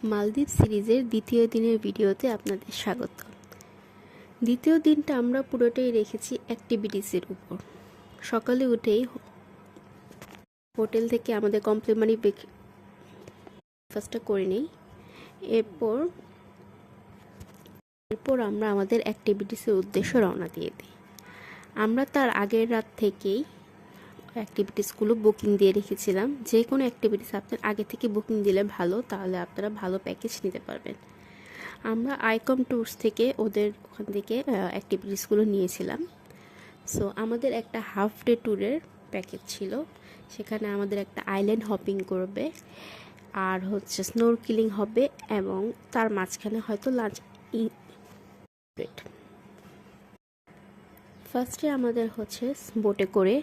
মালদ্বীপ সিরিজের দ্বিতীয় দিনের ভিডিওতে আপনাদের স্বাগত। দ্বিতীয় দিনটা আমরা পুরোটাই রেখেছি অ্যাক্টিভিটিসের উপর। সকালে উঠেই হোটেল থেকে আমাদের কমপ্লিমেন্টারি ব্রেকফাস্টটা করে নিই। এরপর আমরা আমাদের অ্যাক্টিভিটিসের উদ্দেশ্যে রওনা দিয়ে দিই। আমরা তার আগের রাত থেকেই অ্যাক্টিভিটিসগুলো বুকিং দিয়ে রেখেছিলাম। যে কোনো অ্যাক্টিভিটিস আপনার আগে থেকে বুকিং দিলে ভালো, তাহলে আপনারা ভালো প্যাকেজ নিতে পারবেন। আমরা আইকম ট্যুরস থেকে ওদের ওখান থেকে অ্যাক্টিভিটিসগুলো নিয়েছিলাম। সো আমাদের একটা হাফ ডে ট্যুরের প্যাকেজ ছিল। সেখানে আমাদের একটা আইল্যান্ড হপিং করবে, আর হচ্ছে স্নোরকেলিং হবে, এবং তার মাঝখানে হয়তো লাঞ্চ ইনক্লুডেড। ফার্স্টে আমাদের হচ্ছে বোটে করে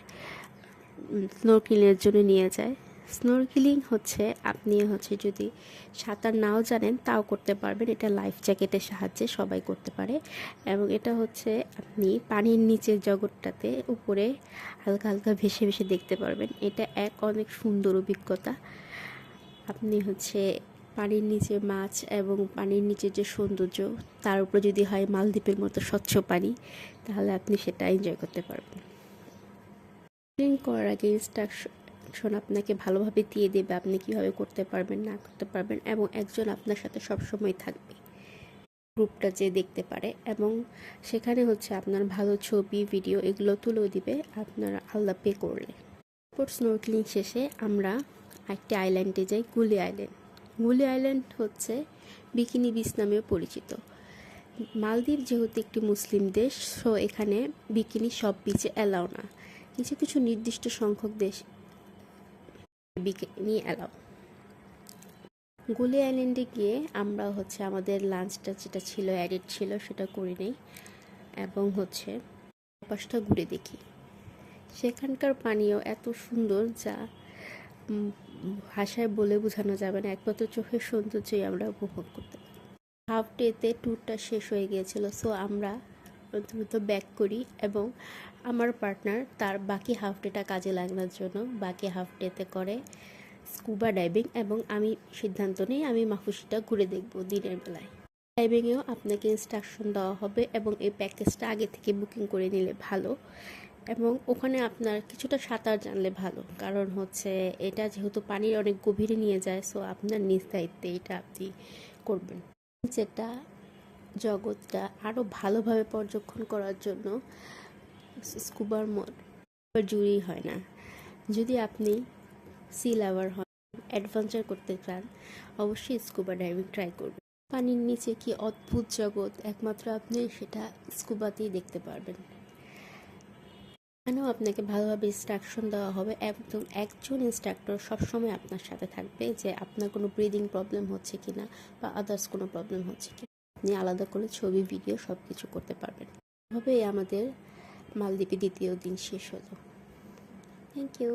স্নোরকেলিংয়ের জন্য নিয়ে যায়। স্নোরকেলিং হচ্ছে আপনি যদি সাঁতার নাও জানেন তাও করতে পারবেন। এটা লাইফ জ্যাকেটের সাহায্যে সবাই করতে পারে, এবং এটা হচ্ছে আপনি পানির নিচের জগৎটাতে উপরে হালকা হালকা ভেসে ভেসে দেখতে পারবেন। এটা অনেক সুন্দর অভিজ্ঞতা। আপনি পানির নিচে মাছ এবং পানির নিচের যে সৌন্দর্য, তার উপরে যদি হয় মালদ্বীপের মতো স্বচ্ছ পানি, তাহলে আপনি সেটা এনজয় করতে পারবেন। করার আগে ইনস্ট্রাকশন আপনাকে ভালোভাবে দিয়ে দেবে আপনি কীভাবে করতে পারবেন না করতে পারবেন, এবং একজন আপনার সাথে সবসময় থাকবে, গ্রুপটা যে দেখতে পারে, এবং সেখানে আপনার ভালো ছবি ভিডিও এগুলো তুলেও দিবে আপনারা আলাদা পে করলে। এরপর স্নোরকেলিং শেষে আমরা একটি আইল্যান্ডে যাই, গুলি আইল্যান্ড। গুলি আইল্যান্ড হচ্ছে বিকিনি বিচ নামেও পরিচিত। মালদ্বীপ যেহেতু একটি মুসলিম দেশ, সো এখানে বিকিনি সব বিচে অ্যালাউ না। কিছু কিছু নির্দিষ্ট সংখ্যক দেশ বিকিনি অ্যালাউ। গুলি আইল্যান্ডে গিয়ে আমরা আমাদের লাঞ্চটা যেটা ছিল অ্যাডেড ছিল সেটা করে নিই, এবং পাশটা ঘুরে দেখি। সেখানকার পানীয় এত সুন্দর যা ভাষায় বলে বোঝানো যাবে না। একমাত্র চোখের সৌন্দর্যই আমরা উপভোগ করতে পারি। হাফ ডেতে ট্যুরটা শেষ হয়ে গিয়েছিল, সো আমরা দ্রুত ব্যাক করি, এবং আমার পার্টনার তার বাকি হাফ ডেটা কাজে লাগানোর জন্য বাকি হাফ ডেতে করে স্কুবা ডাইভিং, এবং আমি সিদ্ধান্ত নিই আমি মাফুসিটা ঘুরে দেখব দিনের বেলায়। ডাইভিংয়েও আপনাকে ইনস্ট্রাকশন দেওয়া হবে, এবং এই প্যাকেজটা আগে থেকে বুকিং করে নিলে ভালো, এবং ওখানে আপনার কিছুটা সাঁতার জানলে ভালো, কারণ এটা যেহেতু পানির অনেক গভীরে নিয়ে যায়, সো আপনার নিজ দায়িত্বে এটা আপনি করবেন। যেটা জগৎটা আরও ভালোভাবে পর্যবেক্ষণ করার জন্য স্কুবার জুড়ি হয় না। যদি আপনি সি লাভার হন, অ্যাডভেঞ্চার করতে চান, অবশ্যই স্কুবা ডাইভিং ট্রাই করবেন। পানির নিচে কি অদ্ভুত জগৎ, একমাত্র আপনি সেটা স্কুবাতেই দেখতে পারবেন। এখানেও আপনাকে ভালোভাবে ইনস্ট্রাকশন দেওয়া হবে, এবং একজন ইনস্ট্রাক্টর সবসময় আপনার সাথে থাকবে, যে আপনার কোনো ব্রিদিং প্রবলেম হচ্ছে কিনা বা আদার্স কোনো প্রবলেম হচ্ছে কিনা আপনি আলাদা করে ছবি ভিডিও সব কিছু করতে পারবেন। এভাবেই আমাদের মালদ্বীপে দ্বিতীয় দিন শেষ হলো। Thank you.